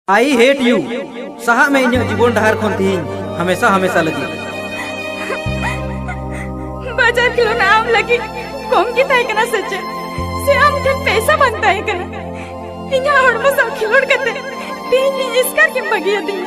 I hate you सहा में इन जीवन डहार खन तीन हमेशा हमेशा लगी बाजार किलो नाम लगी कम की ताई कना सच्चे से हम ठन पैसा बनता है कना इन्या हड़मो सब खिलोड़ करते तीन इसका के बगिया दी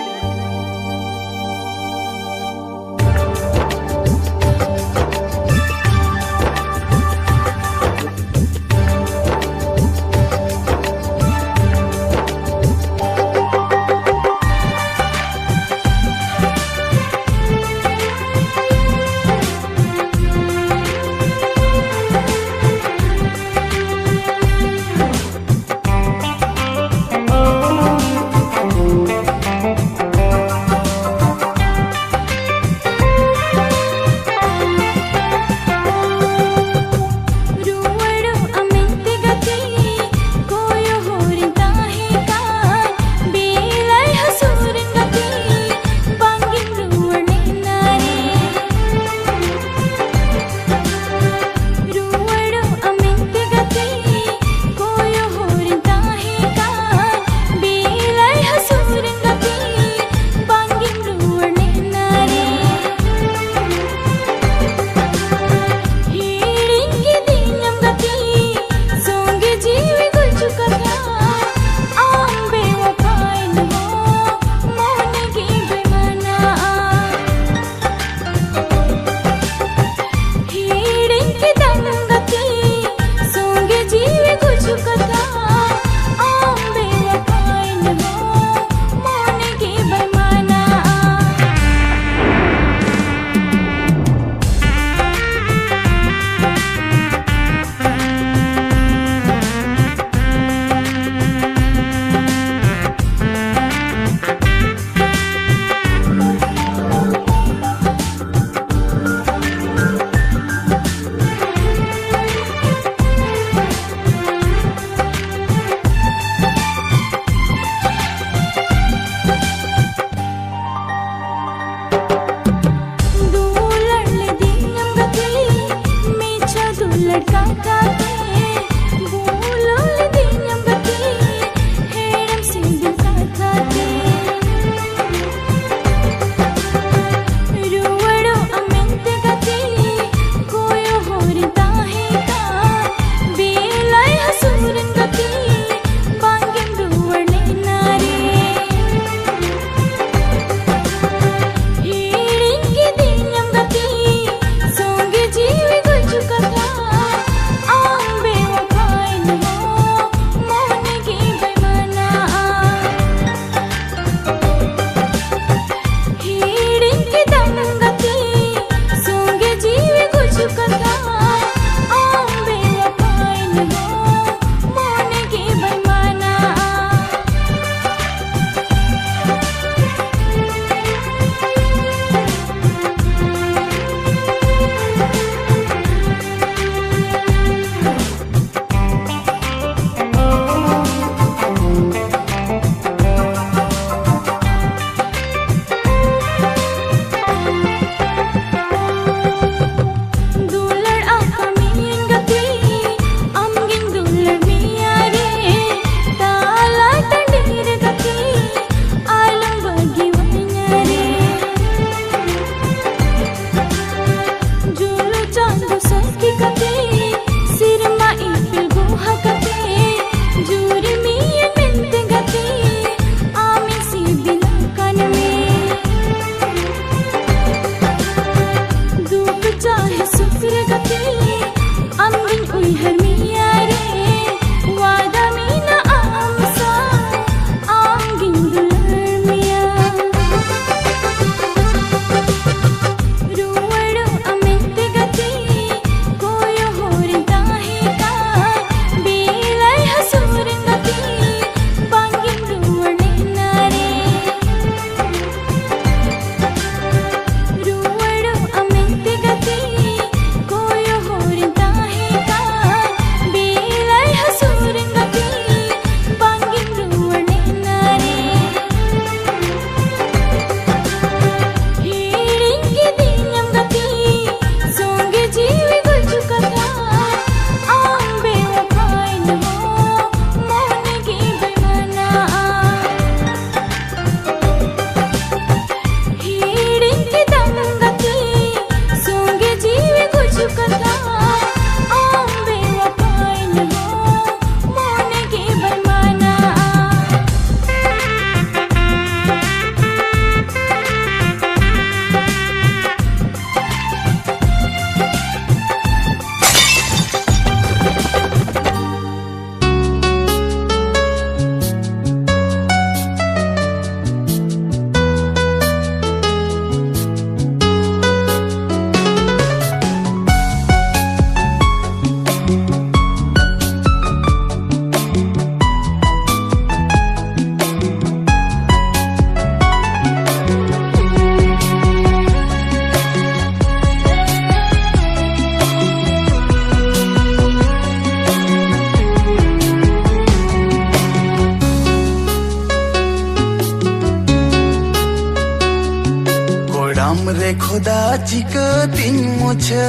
कोड़ाम रे खुदा चिकतिन मुझे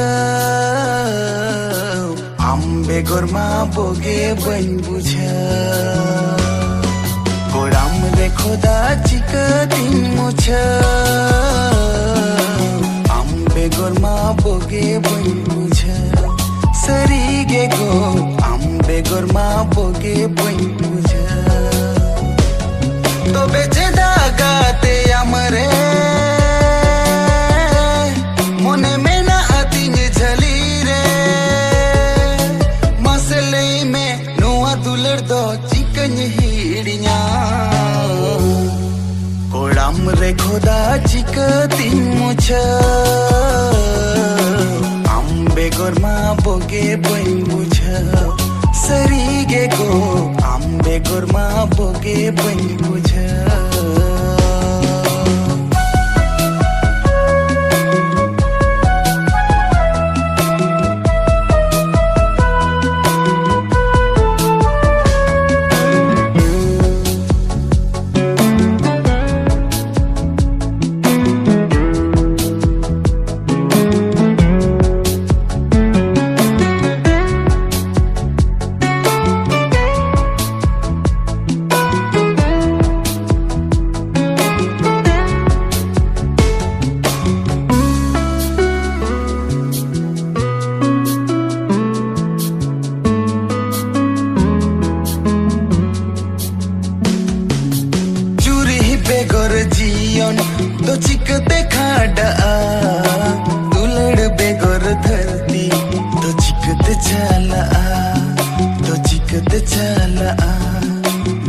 आम बेगर मा बोगे बन बुझे कोड़ाम रे खुदा चिकतिन मुझे आम बेगर मा बोगे बन बुझे सरी गे गो आम बेगर मा बोगे बन बुझे तो बेचे दागाते अमरे मोने में ना आतिंग झली रे मसले में नुआ दुलर दो चिकन हिड़िया कोड़ाम रे खुदा चिकतिन मुझे आम बेगर मा बोगे बन बुझे सरी गे गो आम बेगर मा बोगे बन बुझे बेगर जियन तो चिकते खाड़ा दुलड़ बेगर धरती तो चिकते चला तो चिकते चला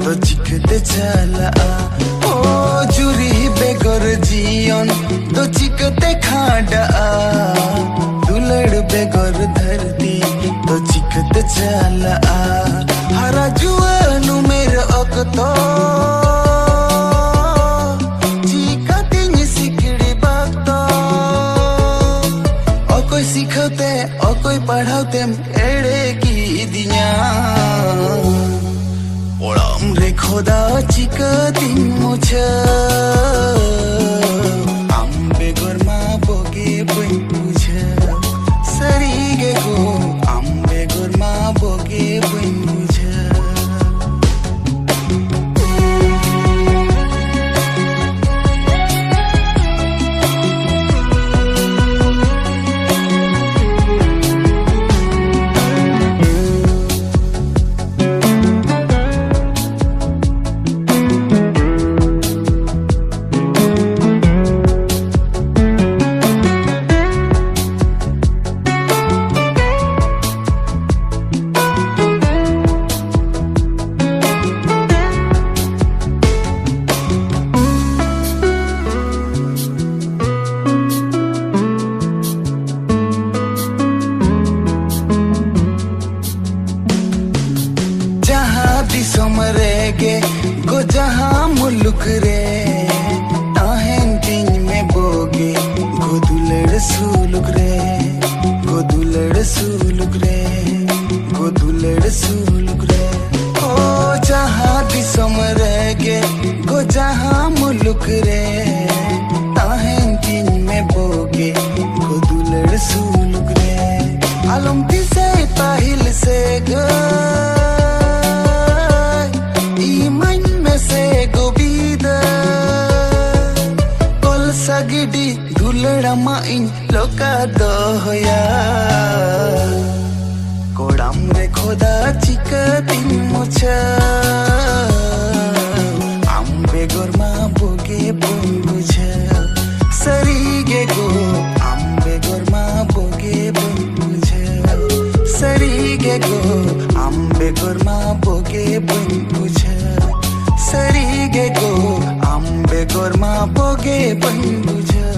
तो चिकते चला ओ जुरी बेगर जियन तो चिकते खाड़ा दुलड़ बेगर धरती तो चिकते चला हरा जुआनु मेरे अकतो सिखते और कोई पढ़ाते एड़े की दिया ओड़ाम रे खुदा चिकतिन मुझे आम बेगर मा बोगे बन बुझे सरी गे गो आम बेगर मा बोगे बन बुझे समरेगे गो जहाँ मुल्क रे ताहें दिन में बोगे गो दुलड़ सुलुक रे गो दुलड़ सुलुक रे गो दुलड़ सुलुक रे ओ जहाँ भी समरेगे गो जहाँ मुल्क रे ताहें दिन में बोगे गो दुलड़ सुलुक रे आलम से ताहिल से गो sagidi dulera main loka doya kodam re khoda chikatin mucha am begor ma boge bun bujha sari ge go am begor ma boge bun bujha sari ge go am begor ma boge bun bujha sari ge go am begor ma boge bun bujha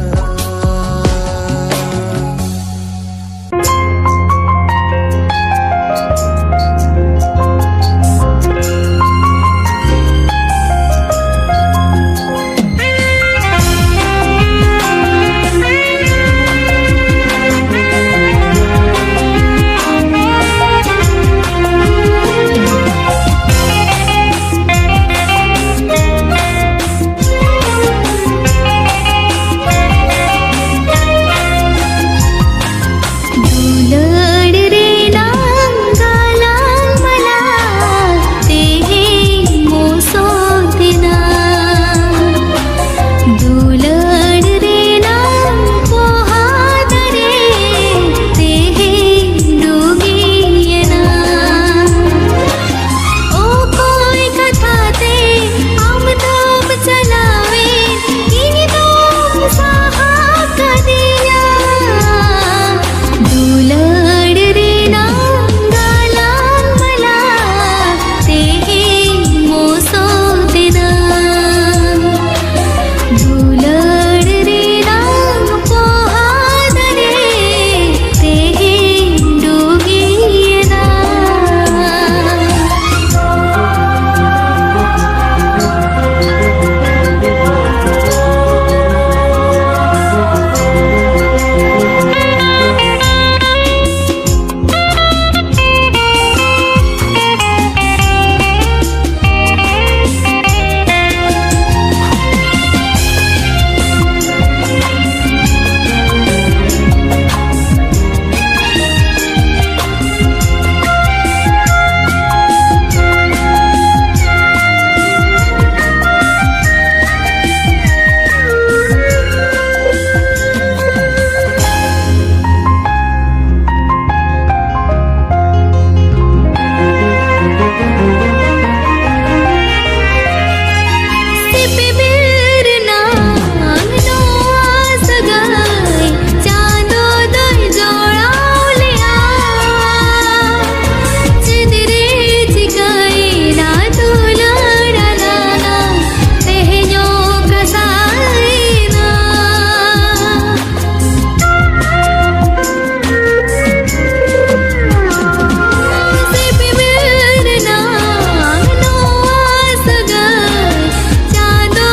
Chando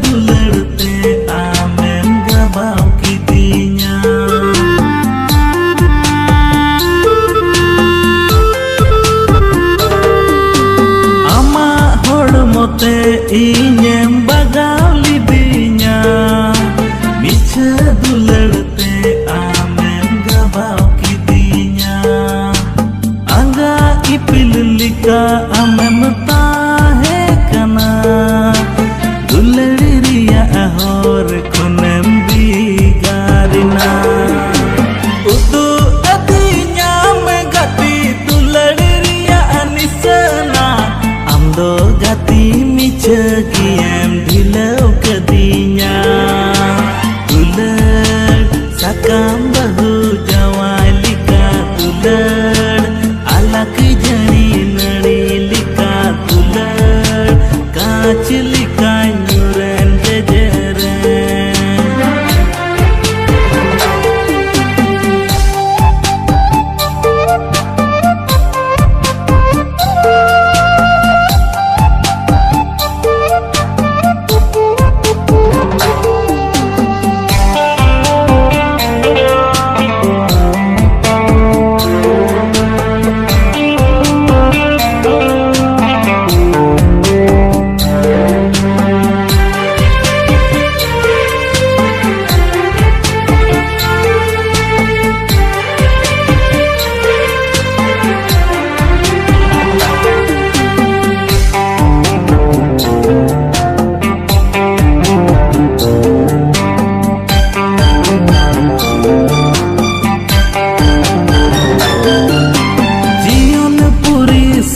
दुलड़ते आमें गबाव किदिnya ama hormote inyem bagaw lidinya micha duलड़ते आमें गबाव किदिnya angga ipil lika amem tahe kana दुलड़ी रिया होर खुनेम बिगारिना उदु अदिnya में गति दुलड़ी रिया अनिसना amdo gati micha kiem dilau kedinya dulad sakam bahu jawai lika dulad alak jani nadi lika dulad kaach lika nyuren jejeren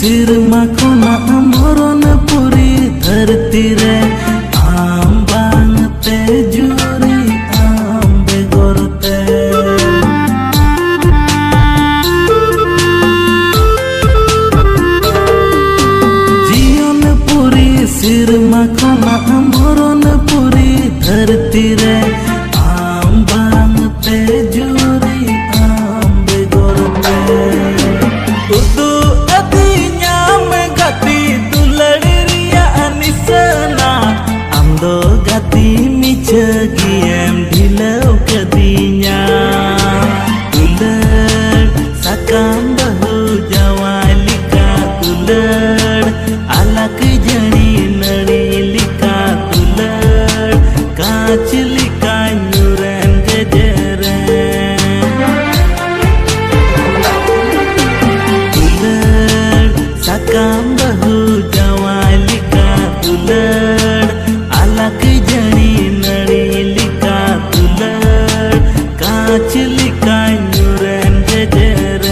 सिरमा कोना मरण पुरी धरती रे आम बांगते जुरी आम बेगोरते जीवन पुरी सिरमा कोना मरण पुरी धरती रे आम बांगते जुरी आम बेगोरते उदु amdo gati micha kiem dilau kedinya dulad sakam bahu jawai lika dulad alak jani nadi lika dulad kaach lika nyuren jejeren dulad sakam bahu jawai lika dulad alak jani nadi lika dulad kaach lika nyuren jejeren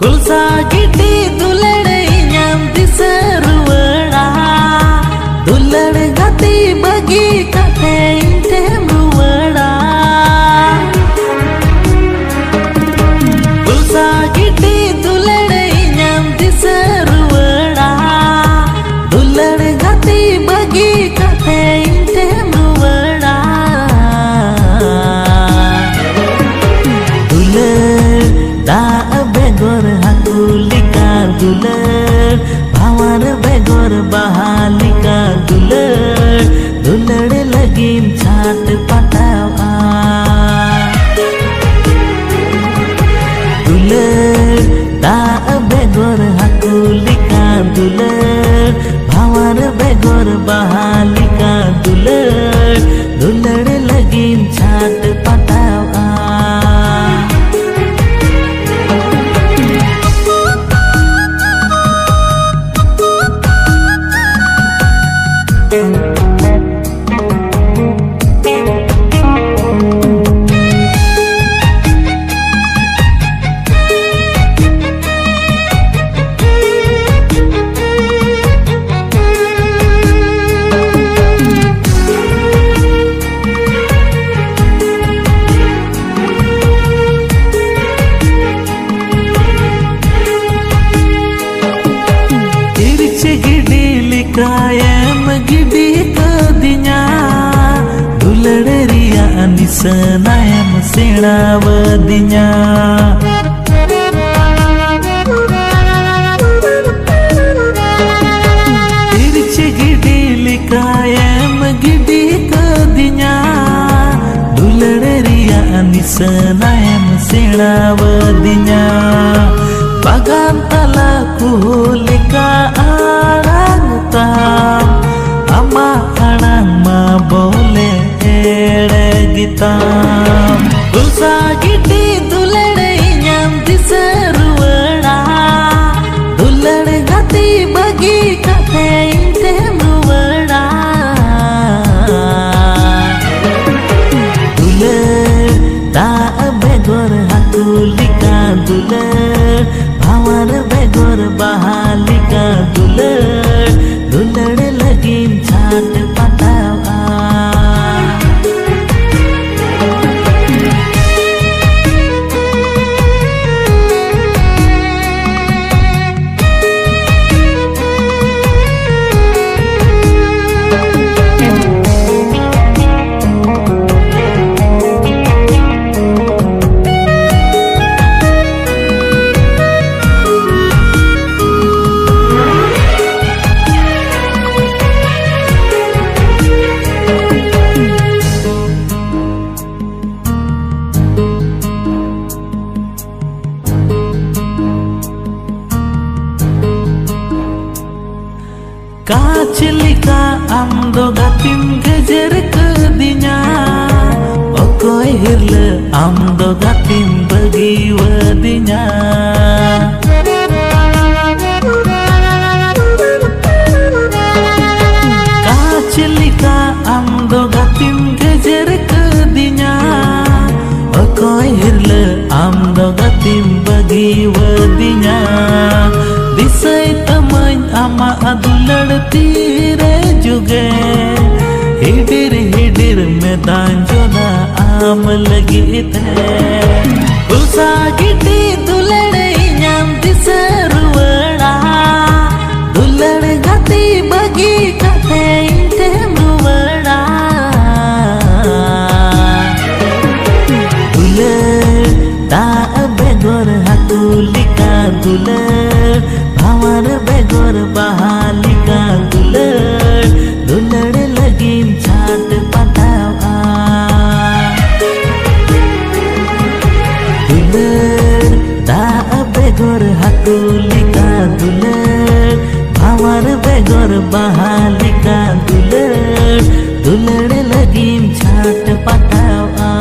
kulsa giti dulade nyam diseruwada dulade gati bagi kate intem ruwada kulsa giti dulade nyam diseruwada dulade gati bagi kate intem ruwada dulad da begor hakulika dulad bhawan begor bahalika dulad dulad lagin chat patawa dulad da begor hakulika dulad bhawan begor bahalika dulad dulad lagin chat patawa सेणावदिnya तिरछी giddy लिकायम giddy कदिnya दुलड़ रिया निसनायम सेणावदिnya bagan talaku lika arang tam ama arang ma boleh ere gitam dosa gidi dulade nyam diseruwada dulade hati bagi kate inte ruwada dulad ta begor hatu lika dulad भावर बेगोर बहालिका दुलड़ दुलड़ लगीन छाट पटावा Kacilika amdo gatim gejer kedinya Okoy hirle amdo gatim bagi wadinya Kacilika amdo gatim gejer kedinya Okoy hirle amdo gatim bagi wadinya Disay tamay ama adulad तीरे जुगे हिडिर हिडिर मैदान जोना आम लगी थे उसा गिटी दुलड़ nyam diseruwada दुलड़ गति बगी कथे inte ruwada दुलड़ ता बेगोर hatu lika दुलड़ भावर बेगोर बहालिका दुलड़ दुलड़ लगीन छाट पटावा दुलड़ दा बेगोर हकुलिका दुलड़ भावर बेगोर बहालिका दुलड़ दुलड़ लगीन छाट पटावा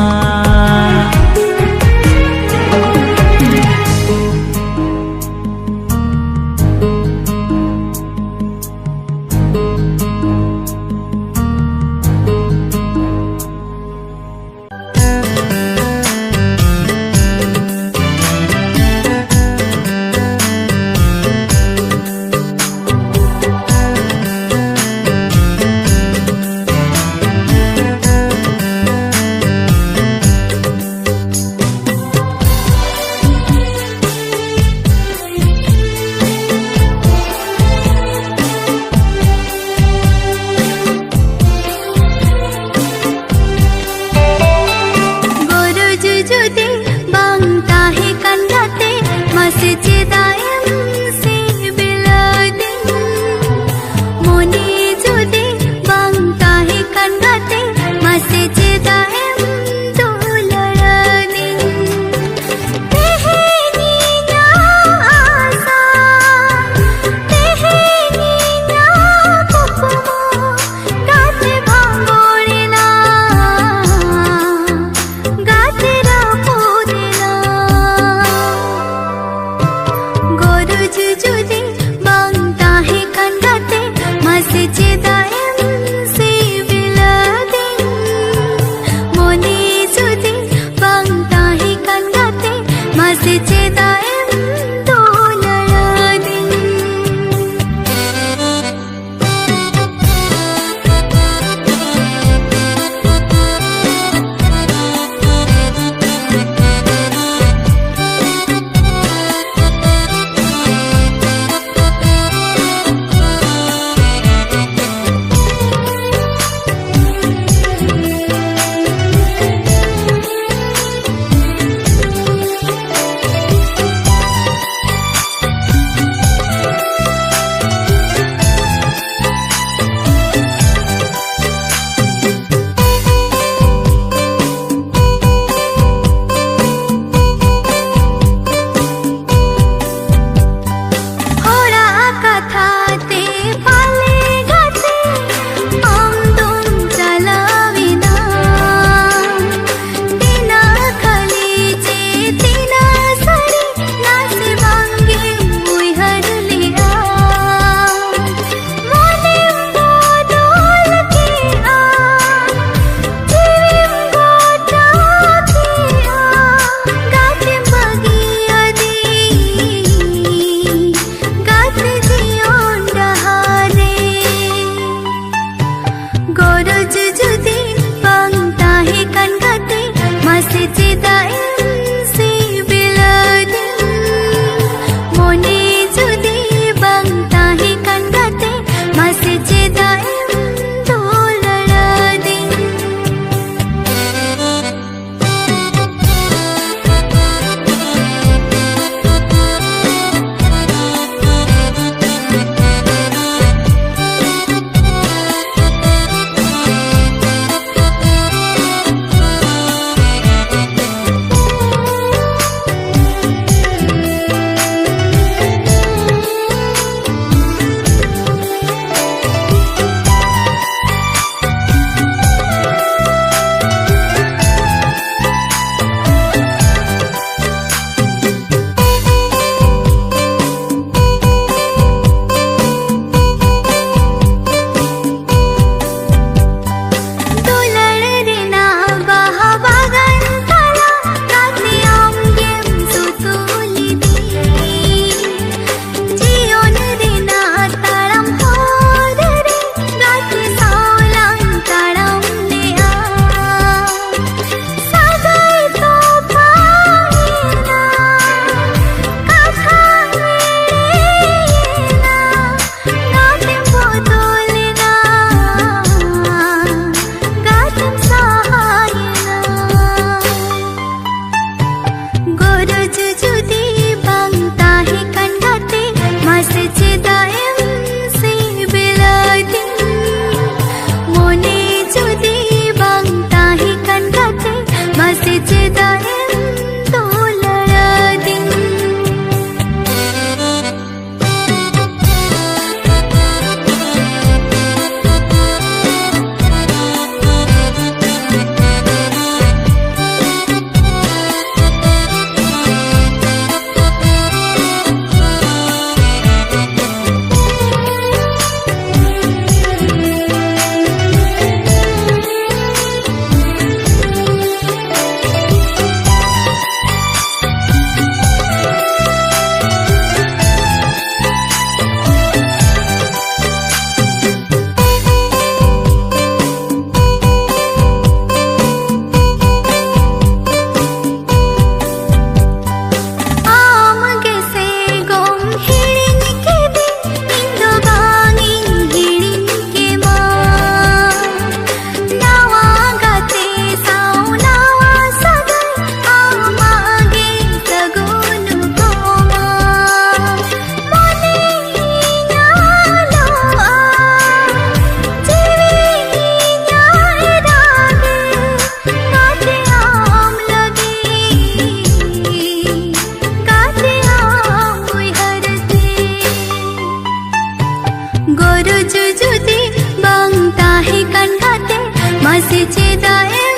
masih cedaem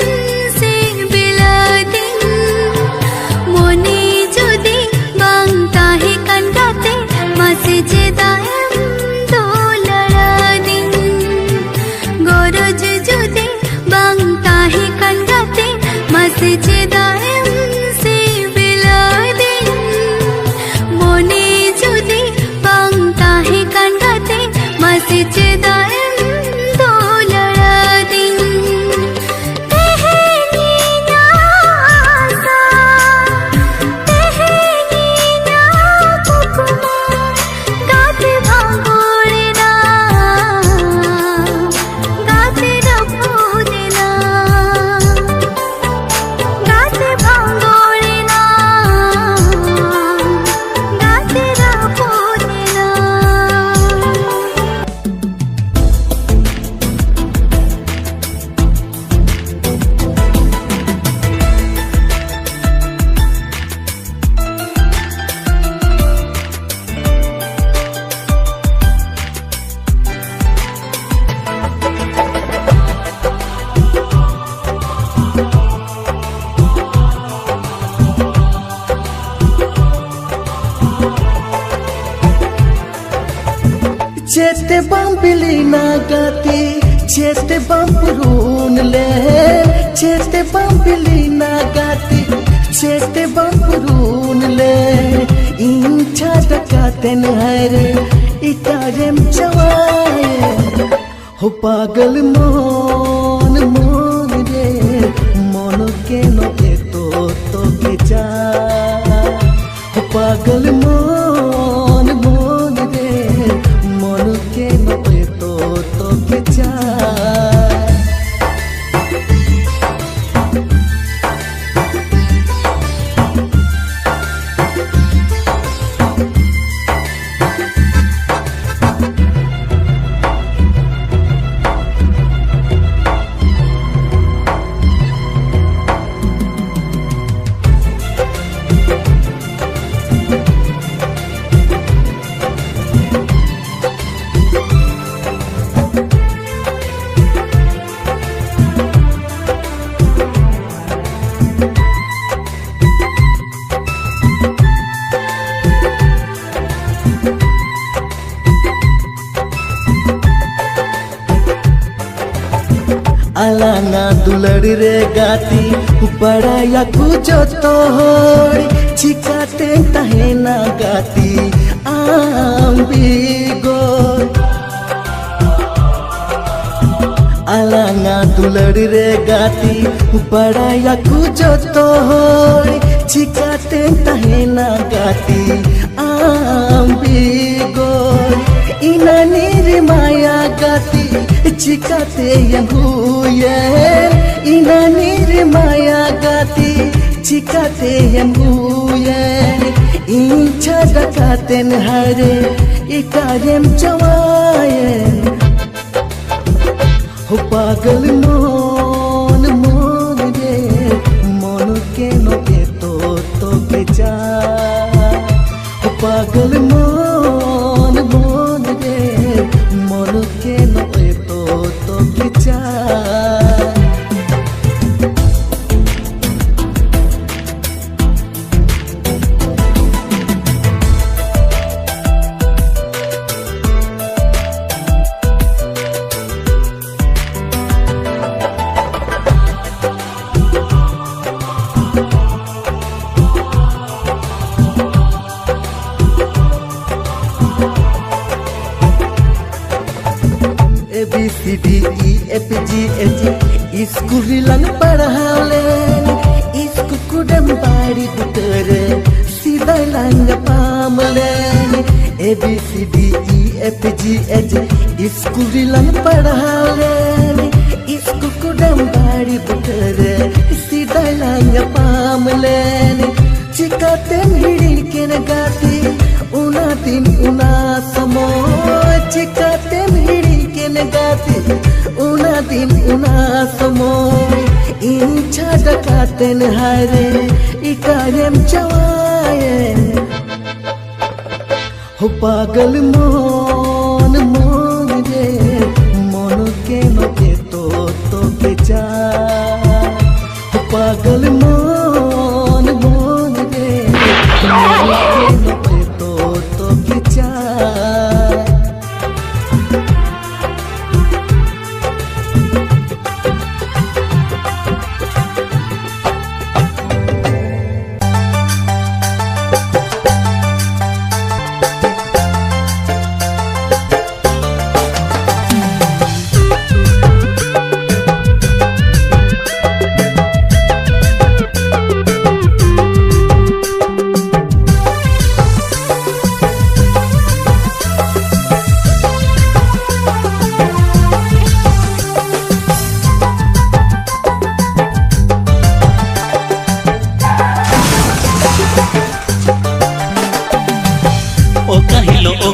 si bila din moni jodi bang tahikan gate masih cedaem dolara din goroj jodi bang tahikan gate masih cedaem si bila din moni jodi bang tahikan gate masih cedaem Chete bambili nagati, chete bampurun le, chete bambili nagati, chete bampurun le. Incha dakaten hare, itarem chawaye. Ho pagal mon mon re, mono ke no eto to ke ja. Ho pagal mon mon re. Monu ke no eto to ke ja alanga dulad re gati padaya kujo tohori chikate tahena gati ambigo alanga dulad re gati padaya kujo tohori chikate tahena gati ambigo inani re maya gati chikate yang huye inani re maya gati chikate yang huye incha dakaten hare ikarem chawaye ho pagal mon mon re mon ke no eto to ke ja ho pagal mon mon re mon ke no eto to ke ja A B C D E F G H Isku rilang padhalen Isku kudam bari putar Sidai langa pamalen A B C D E F G H Isku rilang padhalen Isku kudam bari putar Sidai langa pamalen Chikatem hirin ken gati Una din una samo Chikatem hirin ken gati Una din una samo Incha dakaten hare Ikarem chawaye Ho pagal mon mon re Mon ke no ke to ke ja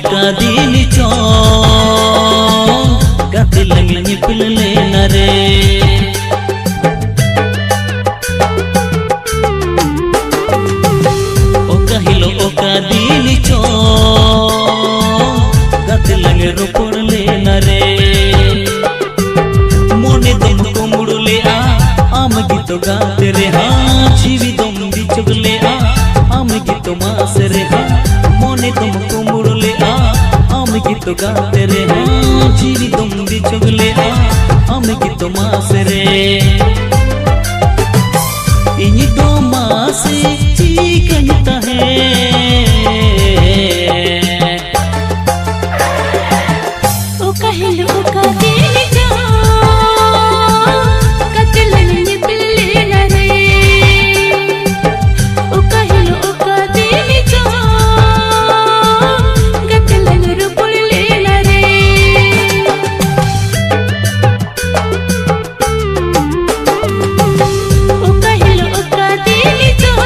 oka dini chong gati langi nyipil lena re oka hilo oka dini chong gati langi ropor lena re mone dum ko mudule a am gito gaate re ha chivi dum bichog le a am gito mas re ha mone dum ko mudule a am gito gaate re ha chivi dum bichog le a am gito mas re ini do mas chikanta hai o kahilo o ka dini chong gati langi nyipil lena re o kahilo o ka dini chong gati langi ropor lena re o kahilo o ka dini chong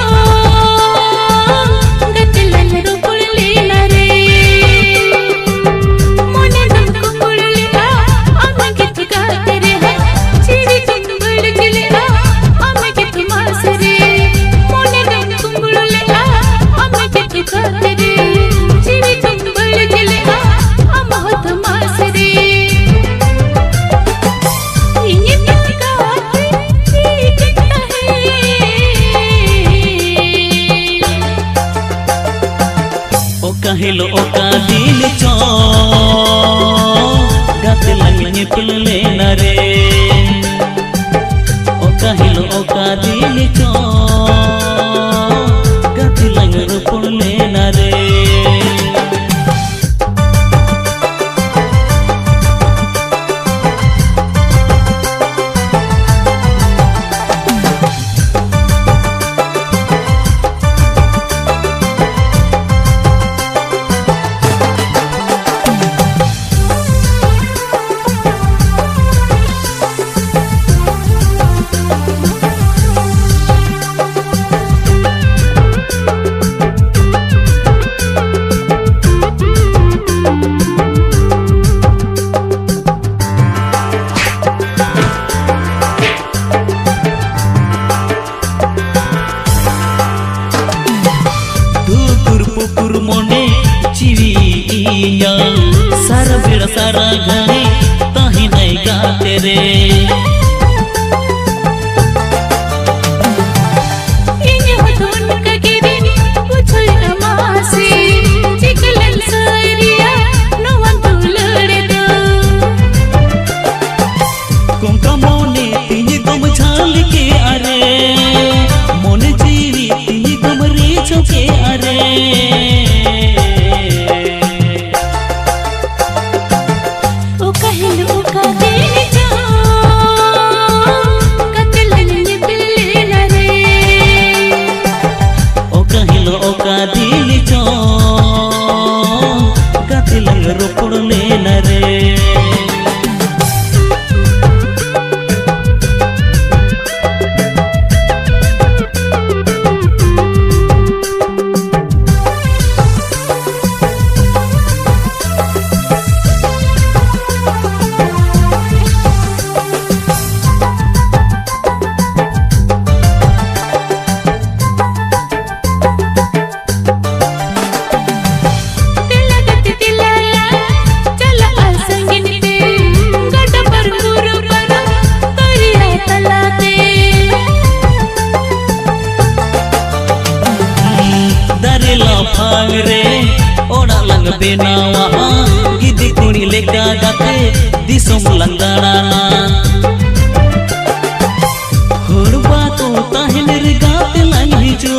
gati langi ropor lena re mone dum ko mudule a am gito gaate re ha chivi dum badgile a am gito mas re mone dum ko mudule a am gito gaate re chivi dum badgile a am hot mas re ini gaate chikanta hai oka hilo oka dini chong gati langi nyipil lena re oka hilo oka dini chong gati langi ropor lena re Dukur pukur mone chivi iya sara beda sara ghani tahi nai gaate re ini hodon ka girin puchoi amasi chiklan sariya no andulade do konka mone tini dum jhal ke are mone chivi tini dum re choke are o kahilo o ka dini chong gati langi nyipil lena re oka hilo oka dini chong gati langi ropor lena re tilagati tilala chala al sangin pe gada par guru par tariya talate darela phang re oda lang benawa gidi kuni leka gate disom langana horba to tahen re gate langi jo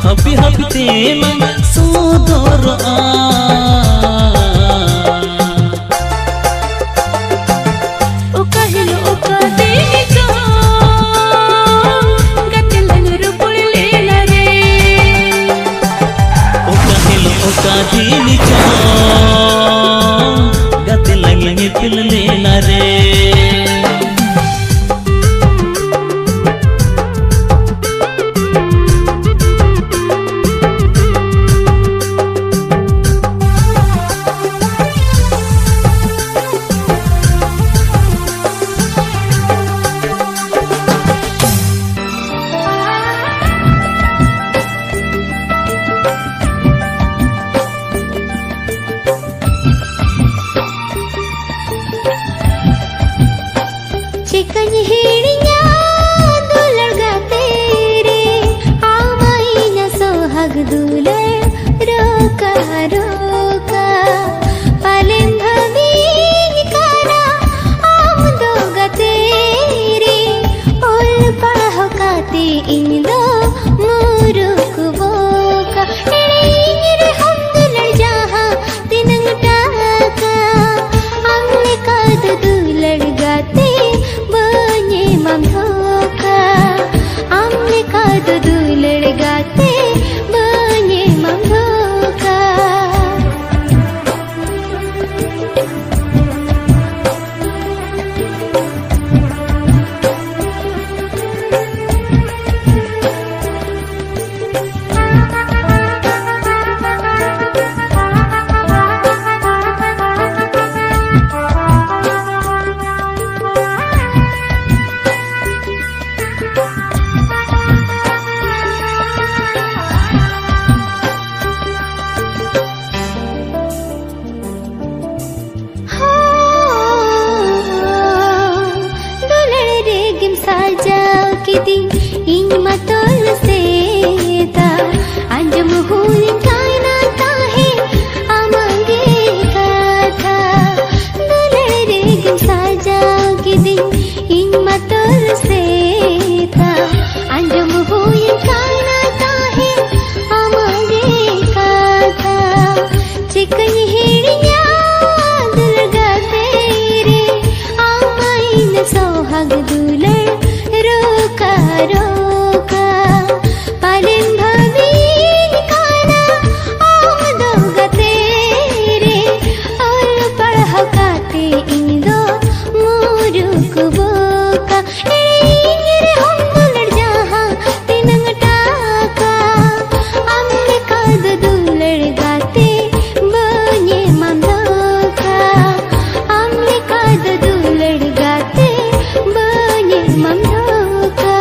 happy happy te lang sodor a o kahilo o ka dini chong gati langi ropor lena re oka hilo oka dini chong gati langi nyipil lena re सोहाग दुले रोका रोका पालें भवी काना आम दोगा तेरे ओल पढ़ो काते इन दो मुरुक बोका रे हम दुलड़ जहाँ तिनंग टाका हमने काद दुलड़ गाते बने मम धोका हमने काद दुलड़ गाते बने मम धोका इन मतोल सेता अंजम हुई कायना ताहे अमंगे कथा दुलड़े गिम साजा के दिन इन मतोल सेता अंजम हुई कायना ताहे अमंगे कथा चिकन हिड़िया दुलगा तेरे आमाइन सोहाग दुलड़ रोका रोका पालें भवी काना आम दोगा तेरे और पढ़ो काते इन दो मुरुक बोका रे हम दुलड़ जहाँ तिनंग टाका हमने काद दुलड़ गाते बने मम धोका हमने काद दुलड़ गाते बने मम धोका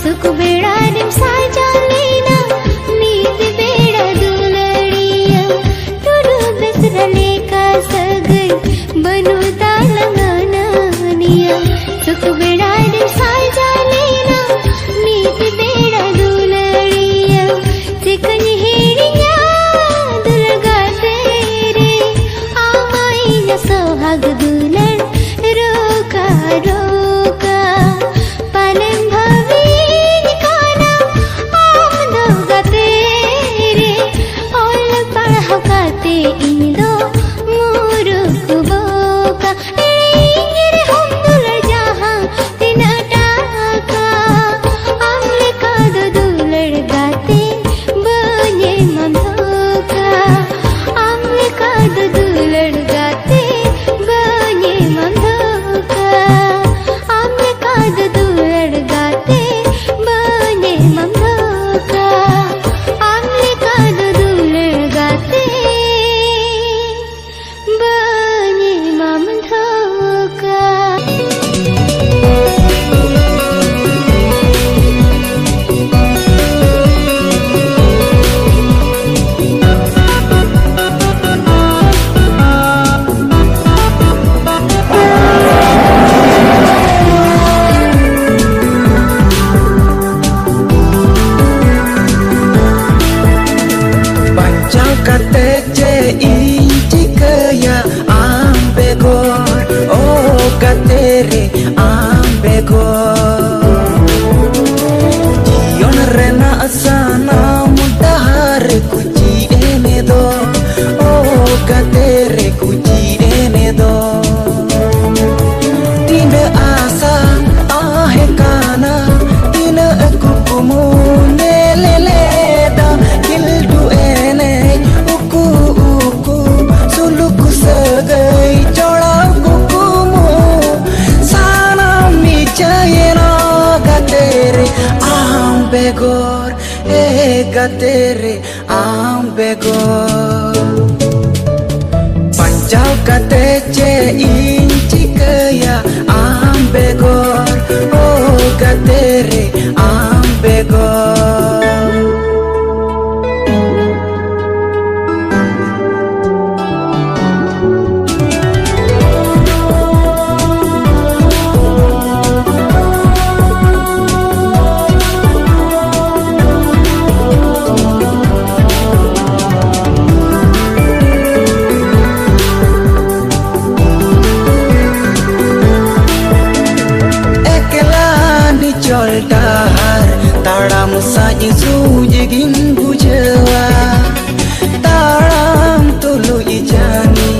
सुख बेड़ा रिम साजा लेना नीत बेड़ा दुलड़िया टुडू बिसरले का सगई बनु तालंगानिया सुख बेड़ा रिम साजा लेना नीत बेड़ा दुलड़िया चिकन हिड़िया दुलगा तेरे आमाई न सोहाग दुलड़ रोका रोका पालें भवी काना आम दोगा तेरे ओल पढ़ो काते इन दो मुरुक बोका रे हम दुलड़ जहाँ तिन टाका हमने काद दुलड़ गाते बने मम धोका हमने काद दुलड़ गाते बने मम धोका हमने काद दुलड़ गाते बने मम धोका हमने काद दुलड़ गाते बने मम धोका Bancang kata je inci kaya ambegor oh katere ambegor Dion rena asana mudahar kuci ene do oh katere kuci ene do Tina asa ahe kana tina kukumune leleda kildu ene uku begor gatere am begor pancau kate ce in cikaya am begor gatere am begor dahar taram saja sujegin bujawa taram tulu ijani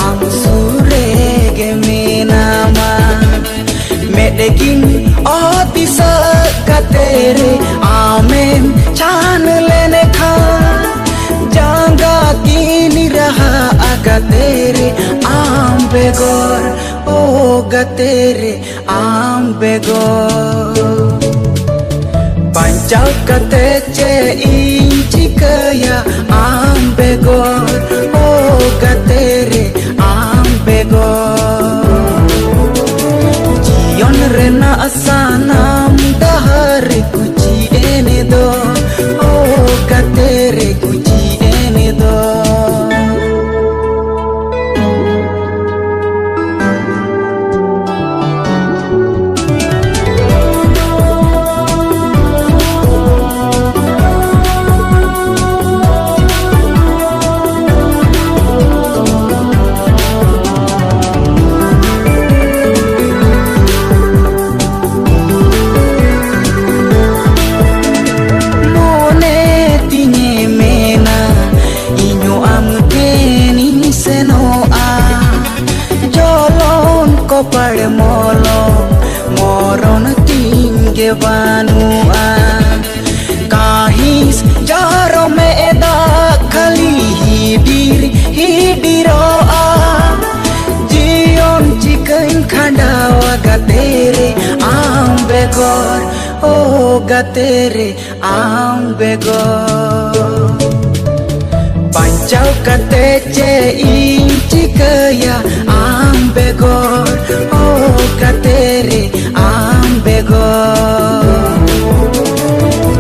am surege menama medegin otisa katere amen chan lene kha janga kini raha agatere am begor gatere am begor pancau kate ce in cikaya am begor gatere am begor jion rena asanam dahar kuci ene do gatere kuci ene do Kopar molo moron tingge banua kahis jaro meda khali hidiroa jion chikain khandawa gatere am begor gatere am begor pancau kate ce in cikaya am begor gatere am begor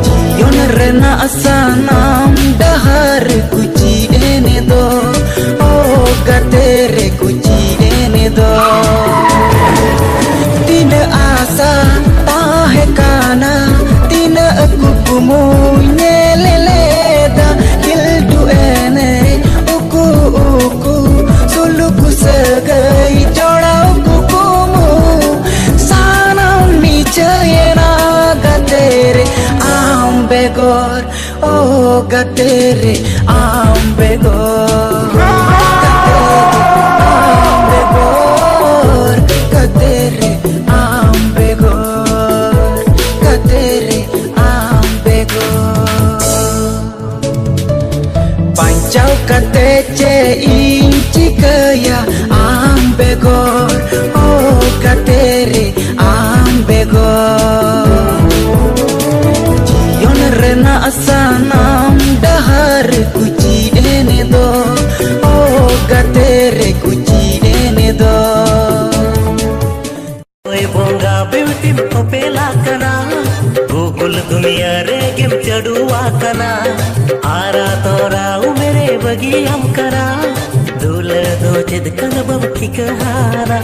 jion rena asanam dahar kuci ene do gatere kuci ene do tina asa tahe kana tina aku kumunye leleda hildu ene uku suluku segai jorau kukumu sanam nichayena gatere am begor gatere am begor gatere am begor gatere am begor pancau kate ce in cikaya am begor gatere am begor jion rena asanam dahar kuci ene do gatere kuci ene do oi bonga beauty popela kana google दुनिया रे game चढ़ुआ कना आरा तोरा मेरे बगी हम करा दूल दो जिद कन बब ठीक हारा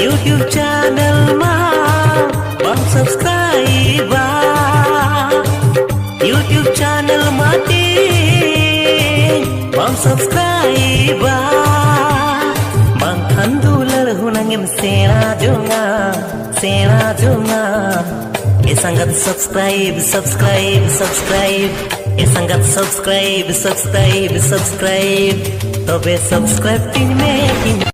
YouTube चैनल मा बम सब्सक्राइब YouTube चैनल माटी बम subscribe bangkhan dular hunangem sena jonga sangat subscribe sangat subscribe tobe subscribe tin me